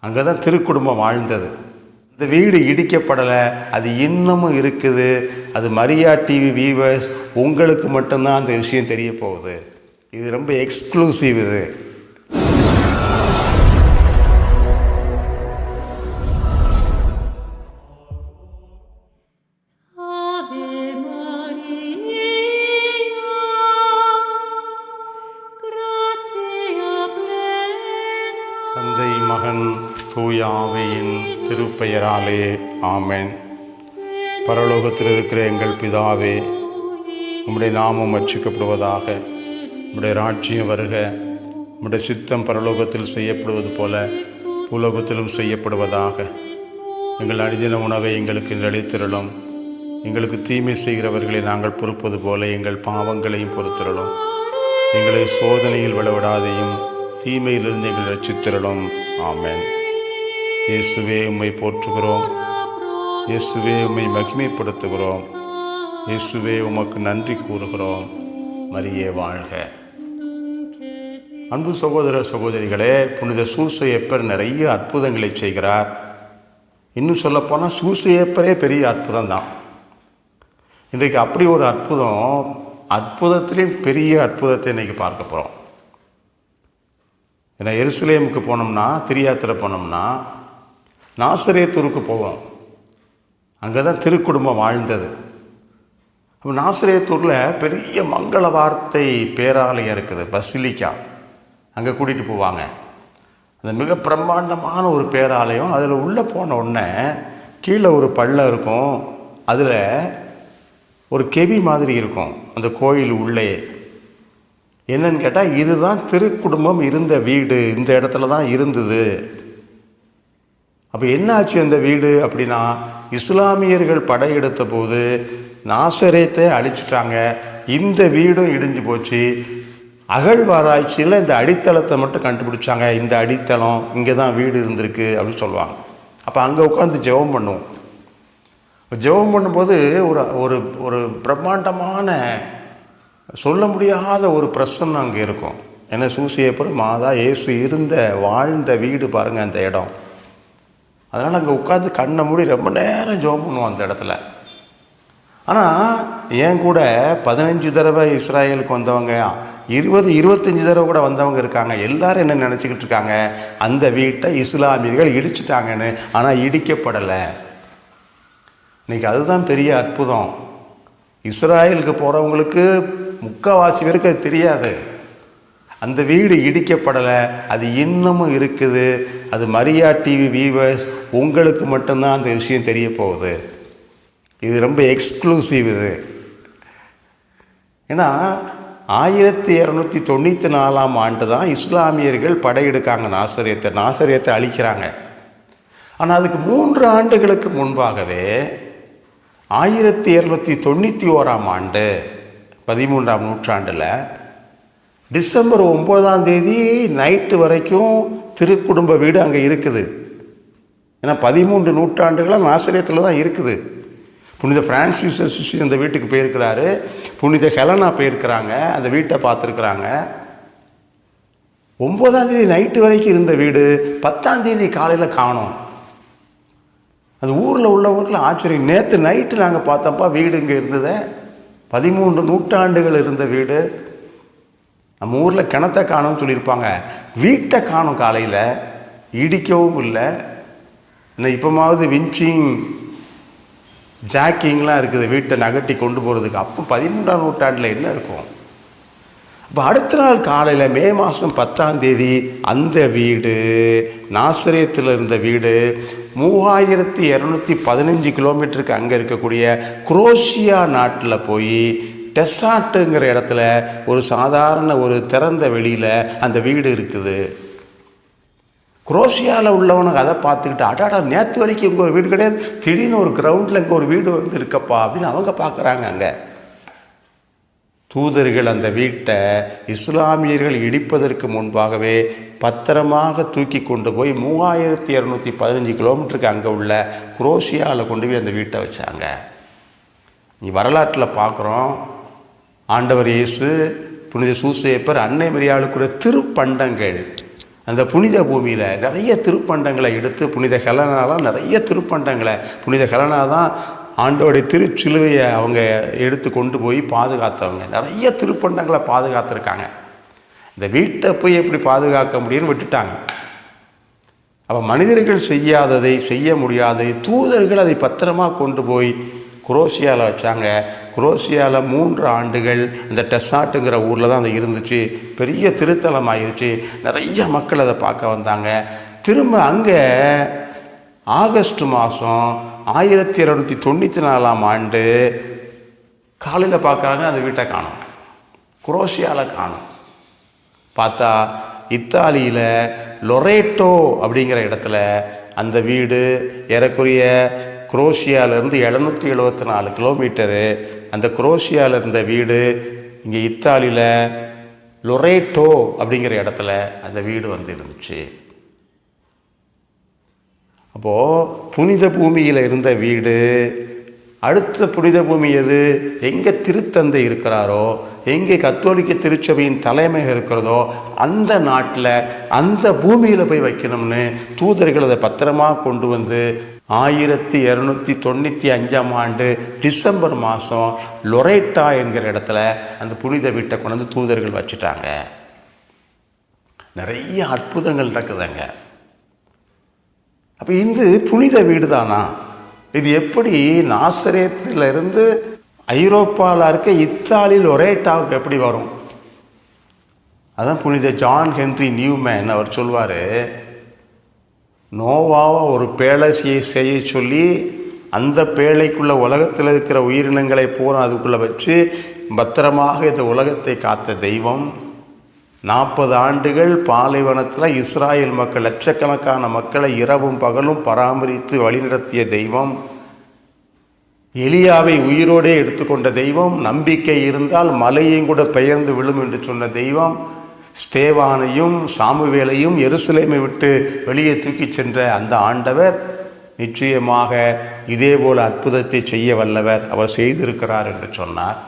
அங்கே தான் திருக்குடும்பம் வாழ்ந்தது. இந்த வீடு இடிக்கப்படலை, அது இன்னமும் இருக்குது. அது மரியா டிவி வியூவர்ஸ், உங்களுக்கு மட்டும்தான் அந்த விஷயம் தெரிய போகுது. இது ரொம்ப எக்ஸ்க்ளூசிவ். இது தந்தை மகன் தூய ஆவியின் திருப்பெயராலே ஆமென். பரலோகத்தில் இருக்கிற எங்கள் பிதாவே, உம்முடைய நாமம் அர்ச்சிக்கப்படுவதாக. உம்முடைய ராஜ்யம் வருக. உம்முடைய சித்தம் பரலோகத்தில் செய்யப்படுவது போல உலகத்திலும் செய்யப்படுவதாக. எங்கள் அனுதின உணவை எங்களுக்கு அளித்திரளும். எங்களுக்கு தீமை செய்கிறவர்களை நாங்கள் பொறுப்பது போல எங்கள் பாவங்களையும் பொறுத்திரளும். எங்களை சோதனையில் விழவிடாதையும் தீமையிலிருந்து எங்கள் ரட்சித்திரளும். ஆமென். இயேசுவே, உம்மை போற்றுகிறோம். இயேசுவே, உம்மை மகிமைப்படுத்துகிறோம். இயேசுவே, உமக்கு நன்றி கூறுகிறோம். மரியே வாழ்க. அன்பு சகோதர சகோதரிகளே, புனித சூசையப்பர் நிறைய அற்புதங்களை செய்கிறார். இன்னும் சொல்லப்போனால் சூசையப்பரே பெரிய அற்புதம் தான். இன்றைக்கு அப்படி ஒரு அற்புதத்திலையும் பெரிய அற்புதத்தை இன்றைக்கி பார்க்க போகிறோம். ஏன்னா எருசலேமுக்கு போனோம்னா, திரியாத்திரை போனோம்னா நாசரேத்தூருக்கு போவோம். அங்கே தான் திருக்குடும்பம் வாழ்ந்தது. அப்போ நாசரேத்தூரில் பெரிய மங்கள வார்த்தை பேராலயம் இருக்குது, பசிலிக்கா. அங்கே கூட்டிகிட்டு போவாங்க. அந்த மிக பிரம்மாண்டமான ஒரு பேராலயம். அதில் உள்ளே போன உடனே கீழே ஒரு பள்ளம் இருக்கும். அதில் ஒரு கெவி மாதிரி இருக்கும் அந்த கோயில் உள்ளே. என்னன்னு கேட்டால், இதுதான் திருக்குடும்பம் இருந்த வீடு, இந்த இடத்துல தான் இருந்தது. அப்போ என்ன ஆச்சு அந்த வீடு அப்படின்னா, இஸ்லாமியர்கள் படையெடுத்த போது நாசரேத்தை அழிச்சிட்டாங்க. இந்த வீடும் இடிஞ்சு போச்சு. அகழ்வாராய்ச்சியில் இந்த அடித்தளத்தை மட்டும் கண்டுபிடிச்சாங்க. இந்த அடித்தளம் இங்கே தான் வீடு இருந்திருக்கு அப்படின்னு சொல்லுவாங்க. அப்போ அங்கே உட்காந்து ஜெபம் பண்ணுவோம். ஜெபம் பண்ணும்போது ஒரு ஒரு பிரம்மாண்டமான, சொல்ல முடியாத ஒரு பிரசன்னம் அங்கே இருக்கும். ஏன்னா சூசையப்பர் மாதா இயேசு இருந்த வாழ்ந்த வீடு பாருங்கள் அந்த இடம். அதனால் அங்கே உட்காந்து கண்ணை மூடி ரொம்ப நேரம் ஜெபம் பண்ணுவோம் அந்த இடத்துல. ஆனால் என் கூட 15 தடவை இஸ்ராயலுக்கு வந்தவங்க, 20-25 தடவை கூட வந்தவங்க இருக்காங்க. எல்லாரும் என்ன நினச்சிக்கிட்டு இருக்காங்க, அந்த வீட்டை இஸ்லாமியர்கள் இடிச்சிட்டாங்கன்னு. ஆனால் இடிக்கப்படலை. இன்றைக்கி அதுதான் பெரிய அற்புதம். இஸ்ராயலுக்கு போகிறவங்களுக்கு முக்கால்வாசி பேருக்கு அது தெரியாது. அந்த வீடு இடிக்கப்படலை, அது இன்னமும் இருக்குது. அது மரியா டிவி வியூவர்ஸ், உங்களுக்கு மட்டும்தான் அந்த விஷயம் தெரிய போகுது. இது ரொம்ப எக்ஸ்க்ளூசிவ். இது ஏன்னா 1294ஆம் ஆண்டு தான் இஸ்லாமியர்கள் படையெடுக்காங்க. நாசரேத்தை அழிக்கிறாங்க. ஆனால் அதுக்கு 3 ஆண்டுகளுக்கு முன்பாகவே 1291ஆம் ஆண்டு 13ஆம் நூற்றாண்டில் டிசம்பர் 9ஆம் தேதி நைட்டு வரைக்கும் திருக்குடும்ப வீடு அங்கே இருக்குது. ஏன்னா 13 நூற்றாண்டுகளாக நாசரேத்தில் தான் இருக்குது. புனித பிரான்சிஸ் அசிசி அந்த வீட்டுக்கு போயிருக்கிறாரு. புனித ஹெலனா போயிருக்கிறாங்க, அந்த வீட்டை பார்த்துருக்குறாங்க. 9ஆம் தேதி நைட்டு வரைக்கும் இருந்த வீடு 10ஆம் தேதி காலையில் காணோம். அந்த ஊரில் உள்ளவங்களுக்குலாம் ஆச்சரியம். நேற்று நைட்டு நாங்கள் பார்த்தப்பா வீடு இங்கே இருந்தது. 13 நூற்றாண்டுகள் இருந்த வீடு. நம்ம ஊரில் கிணத்தை காணோம்னு சொல்லியிருப்பாங்க, வீட்டை காணோம். காலையில் இடிக்கவும் இல்லை. இன்னும் இப்போமாவது வின்ச்சிங் ஜாக்கிங்லாம் இருக்குது வீட்டை நகட்டி கொண்டு போகிறதுக்கு. அப்போ 13ஆம் நூற்றாண்டில் என்ன இருக்கும்? இப்போ அடுத்த நாள் காலையில் மே மாதம் 10ஆம் தேதி அந்த வீடு, நாசரேத்தில் இருந்த வீடு 3215 கிலோமீட்டருக்கு அங்கே இருக்கக்கூடிய குரோஷியா நாட்டில் போய் டெசாட்டுங்கிற இடத்துல ஒரு சாதாரண ஒரு திறந்த வெளியில் அந்த வீடு இருக்குது. குரோஷியாவில் உள்ளவனுக்கு அதை பார்த்துக்கிட்டு, அடாடா நேற்று வரைக்கும் இங்கே ஒரு வீடு கிடையாது, திடீர்னு ஒரு கிரவுண்டில் இங்கே ஒரு வீடு வந்து இருக்கப்பா அப்படின்னு அவங்க பார்க்குறாங்க. அங்கே தூதர்கள் அந்த வீட்டை இஸ்லாமியர்கள் இடிப்பதற்கு முன்பாகவே பத்திரமாக தூக்கி கொண்டு போய் 3215 கிலோமீட்டருக்கு அங்கே உள்ள குரோஷியாவில் கொண்டு போய் அந்த வீட்டை வச்சாங்க. நீ வரலாற்றில் பார்க்குறோம், ஆண்டவர் இயேசு, புனித சூசையப்பர், அன்னை மரியாளுக்குரிய திருப்பண்டங்கள் அந்த புனித பூமியில் நிறைய திருப்பண்டங்களை எடுத்து புனித ஹெலனாலாம் நிறைய திருப்பண்டங்களை, புனித ஹெலனா தான் ஆண்டோடைய திருச்சிலுவையை அவங்க எடுத்து கொண்டு போய் பாதுகாத்தவங்க. நிறைய திருப்பண்டங்களை பாதுகாத்துருக்காங்க. இந்த வீட்டை போய் எப்படி பாதுகாக்க முடியும்னு விட்டுட்டாங்க. அப்போ மனிதர்கள் செய்யாததை, செய்ய முடியாததை தூதர்கள் அதை பத்திரமா கொண்டு போய் குரோஷியாவில் வச்சாங்க. குரோஷியாவில் 3 ஆண்டுகள் அந்த டெசாட்டுங்கிற ஊரில் தான் அது இருந்துச்சு. பெரிய திருத்தலம் ஆயிடுச்சு. நிறைய மக்கள் அதை பார்க்க வந்தாங்க. திரும்ப அங்கே ஆகஸ்ட் மாதம் 1294ஆம் ஆண்டு காலையில் பார்க்குறாங்க, அந்த வீட்டை காணும். குரோஷியாவில் காணும். பார்த்தா இத்தாலியில் லொரேட்டோ அப்படிங்கிற இடத்துல அந்த வீடு ஏறக்குறைய குரோஷியாவிலேருந்து 774 கிலோமீட்டரு. அந்த குரோஷியாவில் இருந்த வீடு இங்கே இத்தாலியில் லொரேட்டோ அப்படிங்கிற இடத்துல அந்த வீடு வந்து இருந்துச்சு. அப்போது புனித பூமியில் இருந்த வீடு, அடுத்த புனித பூமி எது? எங்கே திருத்தந்தை இருக்கிறாரோ, எங்கே கத்தோலிக்க திருச்சபையின் தலைமை இருக்கிறதோ அந்த நாட்டில் அந்த பூமியில் போய் வைக்கணும்னு தூதர்கள் அதை பத்திரமா கொண்டு வந்து 1295ஆம் ஆண்டு டிசம்பர் மாதம் லொரேட்டா என்கிற இடத்துல அந்த புனித வீட்டை கொண்டு வந்து தூதர்கள் வச்சுட்டாங்க. நிறைய அற்புதங்கள் நடக்குதுங்க. அப்போ இந்த புனித வீடு தானா? இது எப்படி நாசரேத்திலிருந்து ஐரோப்பாவில் இருக்க இத்தாலி லொரேட்டாவுக்கு எப்படி வரும்? அதான் புனித ஜான் ஹென்றி நியூமேன் அவர் சொல்வார், நோவாவை ஒரு பேழை செய்ய சொல்லி அந்த பேழைக்குள்ளே உலகத்தில் இருக்கிற உயிரினங்களை பூரா அதுக்குள்ளே வச்சு பத்திரமாக இந்த உலகத்தை காத்த தெய்வம், 40 ஆண்டுகள் பாலைவனத்தில் இஸ்ராயேல் மக்கள் லட்சக்கணக்கான மக்களை இரவும் பகலும் பராமரித்து வழிநடத்திய தெய்வம், எலியாவை உயிரோடே எடுத்துக்கொண்ட தெய்வம், நம்பிக்கை இருந்தால் மலையும் கூட பெயர்ந்து விழும் என்று சொன்ன தெய்வம், ஸ்தேவானையும் சாமுவேலையும் எருசலேமை விட்டு வெளியே தூக்கி சென்ற அந்த ஆண்டவர் நிச்சயமாக இதேபோல் அற்புதத்தை செய்ய வல்லவர், அவர் செய்திருக்கிறார் என்று சொன்னார்.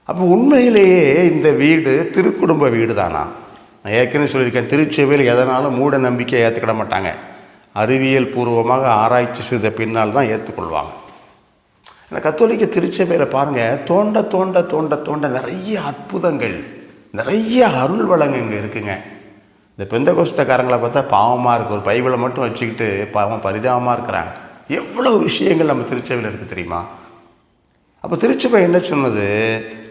அப்போ உண்மையிலேயே இந்த வீடு திருக்குடும்ப வீடு தானா? நான் ஏற்கனவே சொல்லியிருக்கேன், திருச்சபையில் எதனாலும் மூட நம்பிக்கை ஏற்றுக்கிட மாட்டாங்க. அறிவியல் பூர்வமாக ஆராய்ச்சி செய்த பின்னால் தான் ஏற்றுக்கொள்வாங்க. ஆனால் கத்தோலிக்க திருச்சபையில் பாருங்கள், தோண்ட தோண்ட தோண்ட தோண்ட நிறைய அற்புதங்கள், நிறைய அருள் வளங்க இங்கே இருக்குங்க. இந்த பெந்தகோஸ்தக்காரங்களை பார்த்தா பாவமாக இருக்குது. ஒரு பைபிளை மட்டும் வச்சுக்கிட்டு பாவம் பரிதாபமாக இருக்கிறாங்க. எவ்வளோ விஷயங்கள் நம்ம திருச்சபையில் இருக்குது தெரியுமா? அப்போ திருச்சபை என்ன சொன்னது?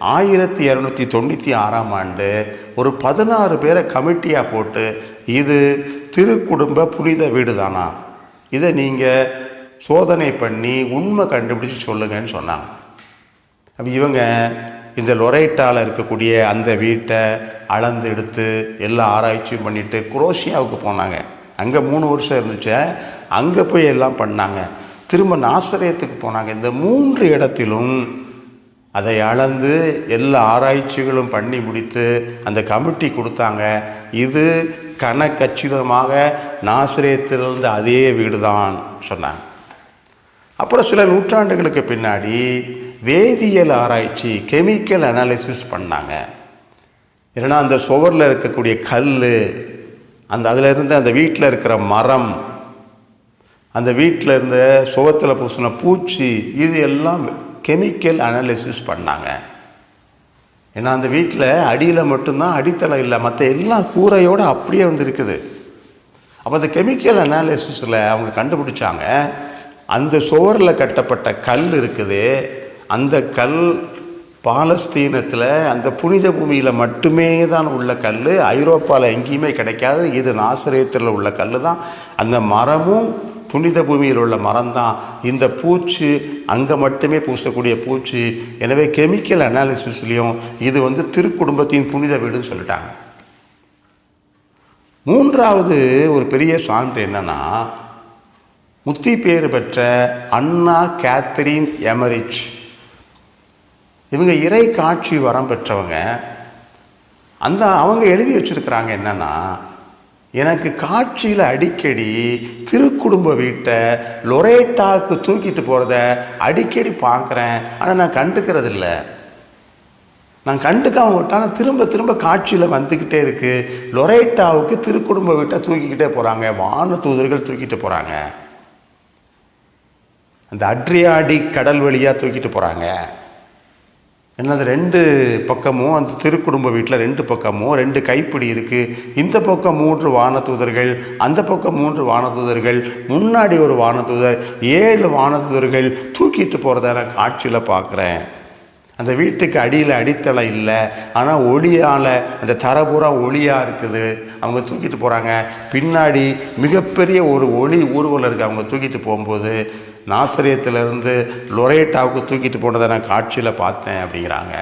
1296ஆம் ஆண்டு ஒரு 16 பேரை கமிட்டியாக போட்டு, இது திருக்குடும்ப புனித வீடு தானா, இதை நீங்கள் சோதனை பண்ணி உண்மை கண்டுபிடிச்சி சொல்லுங்கன்னு சொன்னாங்க. அப்போ இவங்க இந்த லொரேட்டாவில் இருக்கக்கூடிய அந்த வீட்டை அளந்து எடுத்து எல்லா ஆராய்ச்சியும் பண்ணிவிட்டு குரோஷியாவுக்கு போனாங்க. அங்கே 3 வருஷம் இருந்துச்சு. அங்கே போய் எல்லாம் பண்ணாங்க. திரும்ப நாசரேத்துக்கு போனாங்க. இந்த 3 இடத்திலும் அதை அளந்து எல்லா ஆராய்ச்சிகளும் பண்ணி முடித்து அந்த கமிட்டி கொடுத்தாங்க. இது கணக்கச்சிதமாக நாசரேத்திலிருந்து அதே வீடு தான் சொன்னாங்க. அப்புறம் சில நூற்றாண்டுகளுக்கு பின்னாடி வேதியியல் ஆராய்ச்சி, கெமிக்கல் அனாலிசிஸ் பண்ணாங்க. ஏன்னா அந்த சுவரில் இருக்கக்கூடிய கல், அதில் இருந்த அந்த வீட்டில் இருக்கிற மரம், அந்த வீட்டில் இருந்த சுவத்தில் பூசின பூச்சி, இது எல்லாம் கெமிக்கல் அனாலிசிஸ் பண்ணாங்க. ஏன்னா அந்த வீட்டில் அடியில் மட்டும்தான் அடித்தளம் இல்லை, மற்ற எல்லா கூரையோடு அப்படியே வந்து இருக்குது. அப்போ அந்த கெமிக்கல் அனாலிசிஸில் அவங்க கண்டுபிடிச்சாங்க, அந்த சுவரில் கட்டப்பட்ட கல் இருக்குது, அந்த கல் பாலஸ்தீனத்தில் அந்த புனித பூமியில் மட்டுமே தான் உள்ள கல், ஐரோப்பாவில் எங்கேயுமே கிடைக்காது. இது நாசரேத்தில் உள்ள கல் தான். அந்த மரமும் புனித பூமியில் உள்ள மரம் தான். இந்த பூச்சி அங்கே மட்டுமே பூசக்கூடிய பூச்சி. எனவே கெமிக்கல் அனாலிசிஸ்லேயும் இது வந்து திருக்குடும்பத்தின் புனித வீடுன்னு சொல்லிட்டாங்க. 3வது ஒரு பெரிய சான்று என்னன்னா, முத்தி பேறு பெற்ற அன்னா கேத்தரின் எமரிச், இவங்க இறை காட்சி வரம் பெற்றவங்க. அவங்க எழுதி வச்சிருக்கிறாங்க என்னன்னா, எனக்கு காட்சியில் அடிக்கடி திருக்குடும்ப வீட்டை லொரேட்டாவுக்கு தூக்கிட்டு போகிறத அடிக்கடி பார்க்குறேன், ஆனால் நான் கண்டுக்கிறது இல்லை. நான் கண்டுக்காம விட்டாலும் திரும்ப திரும்ப காட்சியில் வந்துக்கிட்டே இருக்குது. லொரேட்டாவுக்கு திருக்குடும்ப வீட்டை தூக்கிக்கிட்டே போகிறாங்க, வான தூதர்கள் தூக்கிட்டு போகிறாங்க. அந்த அட்ரியாடிக் கடல் வழியாக தூக்கிட்டு போகிறாங்க. என்னது 2 பக்கமும் அந்த திருக்குடும்ப வீட்டில் 2 பக்கமும் 2 கைப்பிடி இருக்குது. இந்த பக்கம் 3 வானதூதர்கள், அந்த பக்கம் 3 வானதூதர்கள், முன்னாடி ஒரு வானதூதர், 7 வானதூதர்கள் தூக்கிட்டு போகிறத நான் காட்சியில் பார்க்குறேன். அந்த வீட்டுக்கு அடியில் அடித்தளம் இல்லை, ஆனால் ஒளியால் அந்த தரபுறா ஒளியாக இருக்குது. அவங்க தூக்கிட்டு போகிறாங்க. பின்னாடி மிகப்பெரிய ஒரு ஒளி ஊர்வலம் இருக்குது. அவங்க தூக்கிட்டு போகும்போது நாசரேத்திலிருந்து லொரேட்டாவுக்கு தூக்கிட்டு போனதை நான் காட்சியில் பார்த்தேன் அப்படிங்கிறாங்க.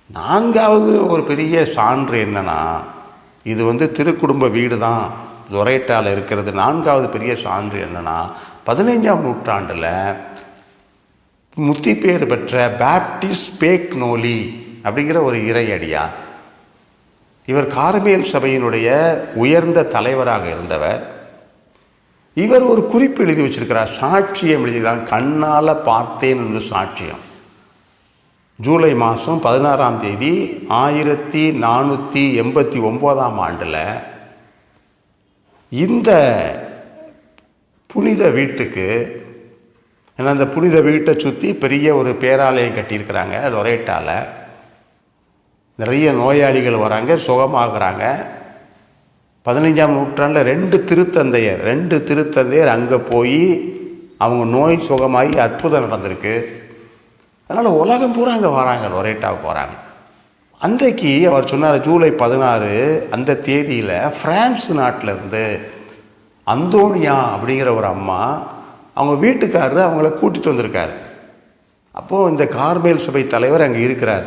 4வது ஒரு பெரிய சான்று என்னன்னா, இது திருக்குடும்ப வீடு தான் லொரேட்டாவில் இருக்கிறது. 4வது பெரிய சான்று என்னன்னா, 15ஆம் நூற்றாண்டில் முத்திப்பேர் பெற்ற பேப்டிஸ்ட் ஸ்பேக்னோலி அப்படிங்கிற ஒரு இறையடியார். இவர் கார்மேல் சபையினுடைய உயர்ந்த தலைவராக இருந்தவர். இவர் ஒரு குறிப்பு எழுதி வச்சிருக்கிறார், சாட்சியம் எழுதிக்கிறார். கண்ணால் பார்த்தேன் என்று சாட்சியம். ஜூலை மாதம் 16ஆம் தேதி 1489ஆம் ஆண்டில் இந்த புனித வீட்டுக்கு, ஏன்னா அந்த புனித வீட்டை சுற்றி பெரிய ஒரு பேராலயம் கட்டியிருக்கிறாங்க லொரேட்டாவில். நிறைய நோயாளிகள் வராங்க, சுகமாகறாங்க. 15ஆம் நூற்றாண்டில் 2 திருத்தந்தையர் அங்கே போய் அவங்க நோய் சுகமாகி அற்புதம் நடந்திருக்கு. அதனால் உலகம் பூரா அங்கே வராங்க, லொரேட்டாவுக்கு வராங்க. அன்றைக்கு அவர் சொன்னார், ஜூலை 16 அந்த தேதியில் பிரான்ஸ் நாட்டிலேருந்து அந்தோனியா அப்படிங்கிற ஒரு அம்மா, அவங்க வீட்டுக்காரர் அவங்கள கூட்டிகிட்டு வந்திருக்கார். அப்போது இந்த கார்மேல் சபை தலைவர் அங்கே இருக்கிறார்.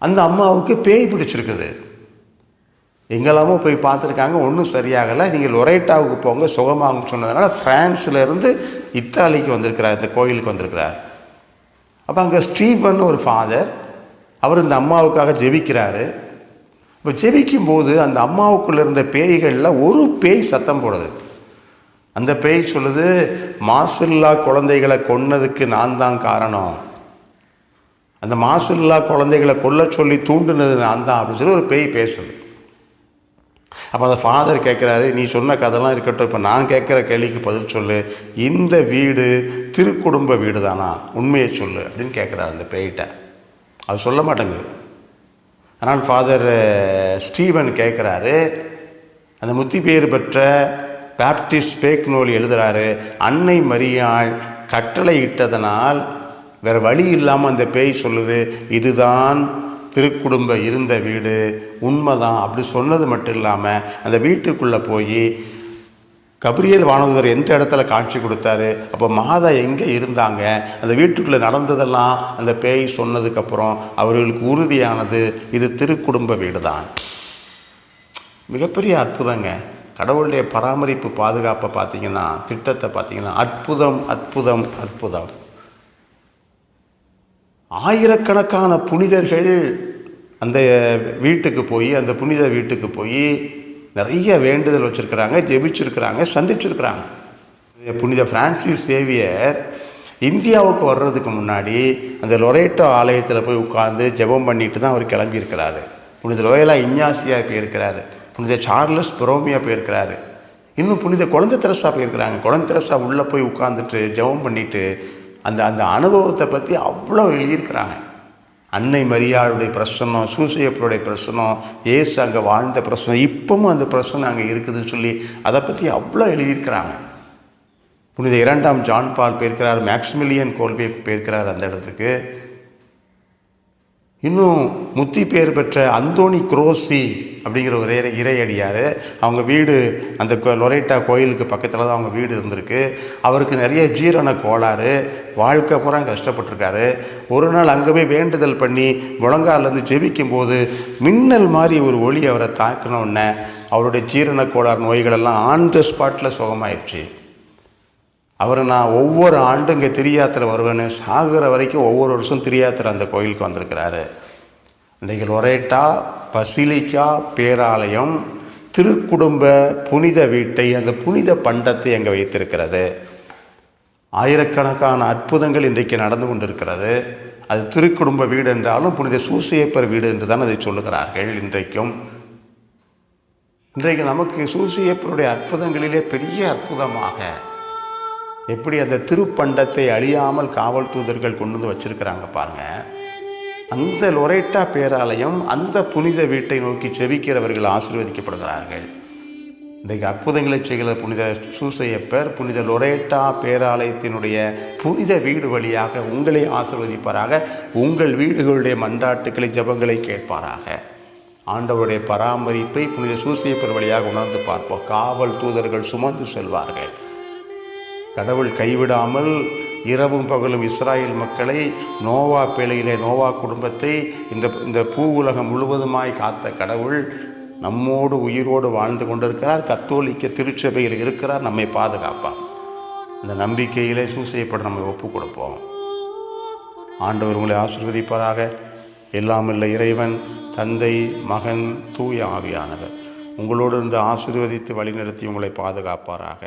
அந்த அம்மாவுக்கு பேய் பிடிச்சிருக்குது. எங்கெல்லாமோ போய் பார்த்துருக்காங்க, ஒன்றும் சரியாகலை. நீங்கள் லொரேட்டாவுக்கு போங்க சுகமாகும்னு சொன்னதுனால பிரான்ஸ்லேருந்து இத்தாலிக்கு வந்திருக்கிறார், இந்த கோயிலுக்கு வந்திருக்கிறார். அப்போ அங்கே ஸ்டீவன் ஒரு ஃபாதர், அவர் இந்த அம்மாவுக்காக ஜெபிக்கிறாரு. இப்போ ஜெபிக்கும்போது அந்த அம்மாவுக்குள்ளே இருந்த பேய்களில் ஒரு பேய் சத்தம் போடுது. அந்த பேய் சொல்லுது, மாசில்லா குழந்தைகளை கொன்னதுக்கு நான் தான் காரணம், அந்த மாசில்லா குழந்தைகளை கொல்ல சொல்லி தூண்டுனது நான் தான் அப்படின்னு சொல்லி ஒரு பேய் பேசுது. அப்போ அந்த ஃபாதர் கேட்குறாரு, நீ சொன்ன கதைலாம் இருக்கட்டும், இப்போ நான் கேட்குற கேள்விக்கு பதில் சொல்லு, இந்த வீடு திருக்குடும்ப வீடு தானா, உண்மையை சொல்லு அப்படின்னு கேட்குறாரு அந்த பேய்கிட்ட. அது சொல்ல மாட்டேங்குது. ஆனால் ஃபாதர் ஸ்டீவன் கேட்குறாரு, அந்த முத்தி பேர் பெற்ற பேப்டிஸ்ட் ஸ்பேக்னோலி எழுதுகிறாரு, அன்னை மரியாள் கட்டளை இட்டதனால் வேறு வழி இல்லாமல் அந்த பேய் சொல்லுது, இதுதான் திருக்குடும்ப இருந்த வீடு, உண்மைதான் அப்படி சொன்னது மட்டும் இல்லாமல் அந்த வீட்டுக்குள்ளே போய் கபிரியேல் வானதூதர் எந்த இடத்துல காட்சி கொடுத்தாரு, அப்போ மாதா எங்கே இருந்தாங்க, அந்த வீட்டுக்குள்ளே நடந்ததெல்லாம் அந்த பேய் சொன்னதுக்கப்புறம் அவர்களுக்கு உறுதியானது, இது திருக்குடும்ப வீடு தான். மிகப்பெரிய அற்புதங்க. கடவுளுடைய பராமரிப்பு பாதுகாப்பை பார்த்தீங்கன்னா, திட்டத்தை பார்த்தீங்கன்னா அற்புதம் அற்புதம் அற்புதம். ஆயிரக்கணக்கான புனிதர்கள் அந்த வீட்டுக்கு போய், அந்த புனித வீட்டுக்கு போய் நிறைய வேண்டுதல் வச்சுருக்கிறாங்க, ஜெபிச்சிருக்கிறாங்க, சந்திச்சிருக்கிறாங்க. புனித பிரான்சிஸ் சேவியர் இந்தியாவுக்கு வர்றதுக்கு முன்னாடி அந்த லொரேட்டோ ஆலயத்தில் போய் உட்கார்ந்து ஜெபம் பண்ணிட்டு தான் அவர் கிளம்பியிருக்கிறாரு. புனித லோயலா இஞ்ஞாசியா போயிருக்கிறாரு, புனித சார்லஸ் பொரோமியா போயிருக்கிறாரு, இன்னும் புனித குழந்தை தெரசா போயிருக்கிறாங்க. குழந்தை தெரசா உள்ளே போய் உட்காந்துட்டு ஜெபம் பண்ணிட்டு அந்த அந்த அனுபவத்தை பற்றி அவ்வளோ எழுதியிருக்கிறாங்க. அன்னை மரியாளுடைய பிரசனம், சூசையப்பருடைய பிரசனம், ஏசு அங்கே வாழ்ந்த பிரசனம், இப்பவும் அந்த பிரசனம் அங்கே இருக்குதுன்னு சொல்லி அதை பற்றி அவ்வளோ எழுதியிருக்கிறாங்க. புனித 2ஆம் ஜான் பால் போயிருக்கிறார், மேக்சிமிலியன் கோல்பே போயிருக்கிறார் அந்த இடத்துக்கு. இன்னும் முத்தி பேர் பெற்ற அந்தோனி குரோசி அப்படிங்கிற ஒரு இறையடியார், அவங்க வீடு அந்த லொரேட்டா கோயிலுக்கு பக்கத்தில் தான் அவங்க வீடு இருந்திருக்கு. அவருக்கு நிறைய ஜீரண கோளாறு, வாழ்க்கை பூரா கஷ்டப்பட்டிருக்காரு. ஒரு நாள் அங்கே போய் வேண்டுதல் பண்ணி முழங்காலேருந்து ஜெபிக்கும்போது மின்னல் மாதிரி ஒரு ஒளி அவரை தாக்கினோடனே அவருடைய ஜீரண கோளாறு நோய்களெல்லாம் ஆன் த ஸ்பாட்டில் சுகமாயிடுச்சு. அவர், நான் ஒவ்வொரு ஆண்டும் இங்கே திரியாத்திரை வருவேன்னு சாகிற வரைக்கும் ஒவ்வொரு வருஷம் திரியாத்திரை அந்த கோயிலுக்கு வந்திருக்கிறாரு. இன்றைக்கு லொரேட்டா பசிலிக்கா பேராலயம் திருக்குடும்ப புனித வீட்டை, அந்த புனித பண்டத்தை அங்கே வைத்திருக்கிறது. ஆயிரக்கணக்கான அற்புதங்கள் இன்றைக்கு நடந்து கொண்டிருக்கிறது. அது திருக்குடும்ப வீடு என்றாலும் புனித சூசையப்பர் வீடு என்று தான் அதை சொல்லுகிறார்கள். இன்றைக்கு நமக்கு சூசையப்பருடைய அற்புதங்களிலே பெரிய அற்புதமாக எப்படி அந்த திருப்பண்டத்தை அழியாமல் காவல் தூதர்கள் கொண்டு வந்து வச்சிருக்கிறாங்க பாருங்கள். அந்த லொரேட்டா பேராலயம், அந்த புனித வீட்டை நோக்கி செபிக்கிறவர்கள் ஆசீர்வதிக்கப்படுகிறார்கள். இன்றைக்கு அற்புதங்களை செய்கிற புனித சூசையப்பர் புனித லொரேட்டா பேராலயத்தினுடைய புனித வீடு வழியாக உங்களை ஆசீர்வதிப்பாராக. உங்கள் வீடுகளுடைய மன்றாட்டுக்களை ஜெபங்களை கேட்பாராக. ஆண்டவருடைய பராமரிப்பை புனித சூசையப்பர் வழியாக உணர்ந்து பார்ப்போம். காவல் தூதர்கள் சுமந்து செல்வார்கள். கடவுள் கைவிடாமல் இரவும் பகலும் இஸ்ராயேல் மக்களை நோவா பேழையிலே நோவா குடும்பத்தை இந்த பூ உலகம் முழுவதுமாய் காத்த கடவுள் நம்மோடு உயிரோடு வாழ்ந்து கொண்டிருக்கிறார். கத்தோலிக்க திருச்சபையில் இருக்கிறார், நம்மை பாதுகாப்பார். அந்த நம்பிக்கையிலே சூசையப்பட நம்மை ஒப்பு கொடுப்போம். ஆண்டவர் உங்களை ஆசீர்வதிப்பாராக. எல்லாமல்ல இறைவன், தந்தை, மகன், தூய ஆவியானவர் உங்களோடு இருந்து ஆசீர்வதித்து வழிநடத்தி உங்களை பாதுகாப்பாராக.